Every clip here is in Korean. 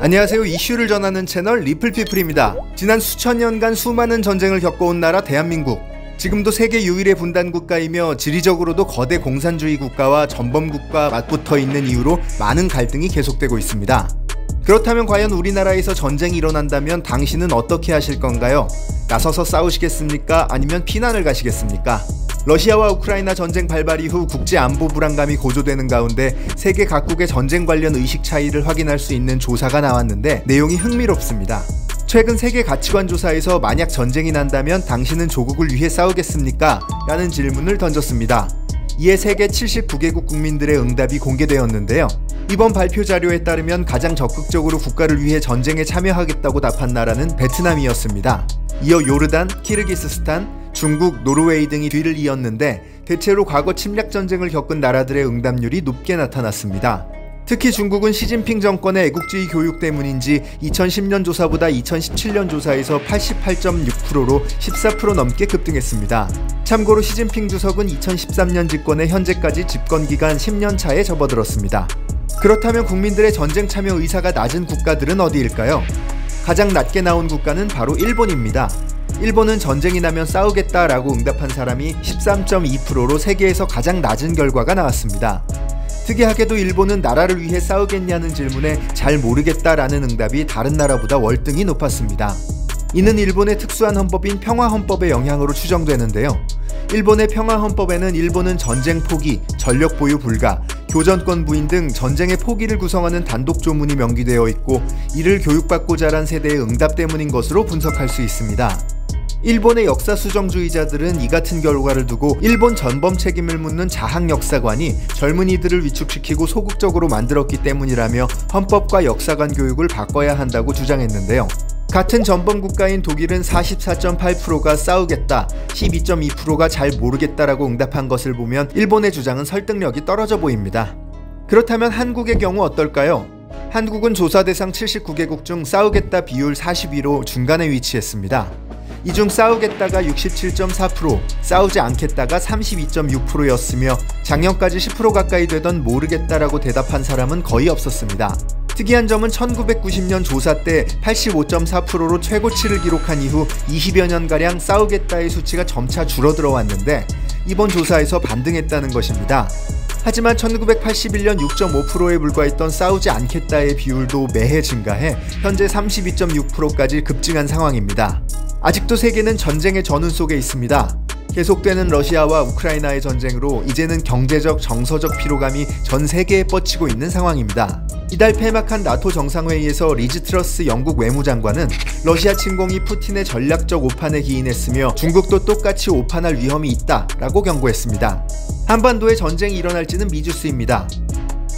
안녕하세요. 이슈를 전하는 채널 리플피플입니다. 지난 수천 년간 수많은 전쟁을 겪어온 나라 대한민국. 지금도 세계 유일의 분단 국가이며 지리적으로도 거대 공산주의 국가와 전범국가 맞붙어 있는 이유로 많은 갈등이 계속되고 있습니다. 그렇다면 과연 우리나라에서 전쟁이 일어난다면 당신은 어떻게 하실 건가요? 나서서 싸우시겠습니까? 아니면 피난을 가시겠습니까? 러시아와 우크라이나 전쟁 발발 이후 국제 안보 불안감이 고조되는 가운데 세계 각국의 전쟁 관련 의식 차이를 확인할 수 있는 조사가 나왔는데 내용이 흥미롭습니다. 최근 세계 가치관 조사에서 만약 전쟁이 난다면 당신은 조국을 위해 싸우겠습니까? 라는 질문을 던졌습니다. 이에 세계 79개국 국민들의 응답이 공개되었는데요. 이번 발표 자료에 따르면 가장 적극적으로 국가를 위해 전쟁에 참여하겠다고 답한 나라는 베트남이었습니다. 이어 요르단, 키르기스스탄, 중국, 노르웨이 등이 뒤를 이었는데 대체로 과거 침략전쟁을 겪은 나라들의 응답률이 높게 나타났습니다. 특히 중국은 시진핑 정권의 애국주의 교육 때문인지 2010년 조사보다 2017년 조사에서 88.6%로 14% 넘게 급등했습니다. 참고로 시진핑 주석은 2013년 집권에 현재까지 집권기간 10년 차에 접어들었습니다. 그렇다면 국민들의 전쟁 참여 의사가 낮은 국가들은 어디일까요? 가장 낮게 나온 국가는 바로 일본입니다. 일본은 전쟁이 나면 싸우겠다라고 응답한 사람이 13.2%로 세계에서 가장 낮은 결과가 나왔습니다. 특이하게도 일본은 나라를 위해 싸우겠냐는 질문에 잘 모르겠다라는 응답이 다른 나라보다 월등히 높았습니다. 이는 일본의 특수한 헌법인 평화헌법의 영향으로 추정되는데요. 일본의 평화헌법에는 일본은 전쟁 포기, 전력 보유 불가, 교전권 부인 등 전쟁의 포기를 구성하는 단독 조문이 명기되어 있고 이를 교육받고 자란 세대의 응답 때문인 것으로 분석할 수 있습니다. 일본의 역사 수정주의자들은 이 같은 결과를 두고 일본 전범 책임을 묻는 자학 역사관이 젊은이들을 위축시키고 소극적으로 만들었기 때문이라며 헌법과 역사관 교육을 바꿔야 한다고 주장했는데요. 같은 전범 국가인 독일은 44.8%가 싸우겠다, 12.2%가 잘 모르겠다라고 응답한 것을 보면 일본의 주장은 설득력이 떨어져 보입니다. 그렇다면 한국의 경우 어떨까요? 한국은 조사 대상 79개국 중 싸우겠다 비율 42로 중간에 위치했습니다. 이 중 싸우겠다가 67.4%, 싸우지 않겠다가 32.6%였으며 작년까지 10% 가까이 되던 모르겠다라고 대답한 사람은 거의 없었습니다. 특이한 점은 1990년 조사 때 85.4%로 최고치를 기록한 이후 20여 년가량 싸우겠다의 수치가 점차 줄어들어 왔는데 이번 조사에서 반등했다는 것입니다. 하지만 1981년 6.5%에 불과했던 싸우지 않겠다의 비율도 매해 증가해 현재 32.6%까지 급증한 상황입니다. 아직도 세계는 전쟁의 전운 속에 있습니다. 계속되는 러시아와 우크라이나의 전쟁으로 이제는 경제적, 정서적 피로감이 전 세계에 뻗치고 있는 상황입니다. 이달 폐막한 나토 정상회의에서 리즈 트러스 영국 외무장관은 러시아 침공이 푸틴의 전략적 오판에 기인했으며 중국도 똑같이 오판할 위험이 있다라고 경고했습니다. 한반도에 전쟁이 일어날지는 미지수입니다.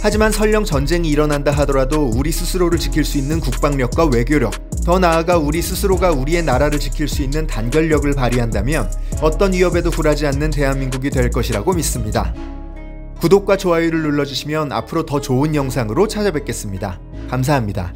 하지만 설령 전쟁이 일어난다 하더라도 우리 스스로를 지킬 수 있는 국방력과 외교력, 더 나아가 우리 스스로가 우리의 나라를 지킬 수 있는 단결력을 발휘한다면 어떤 위협에도 굴하지 않는 대한민국이 될 것이라고 믿습니다. 구독과 좋아요를 눌러주시면 앞으로 더 좋은 영상으로 찾아뵙겠습니다. 감사합니다.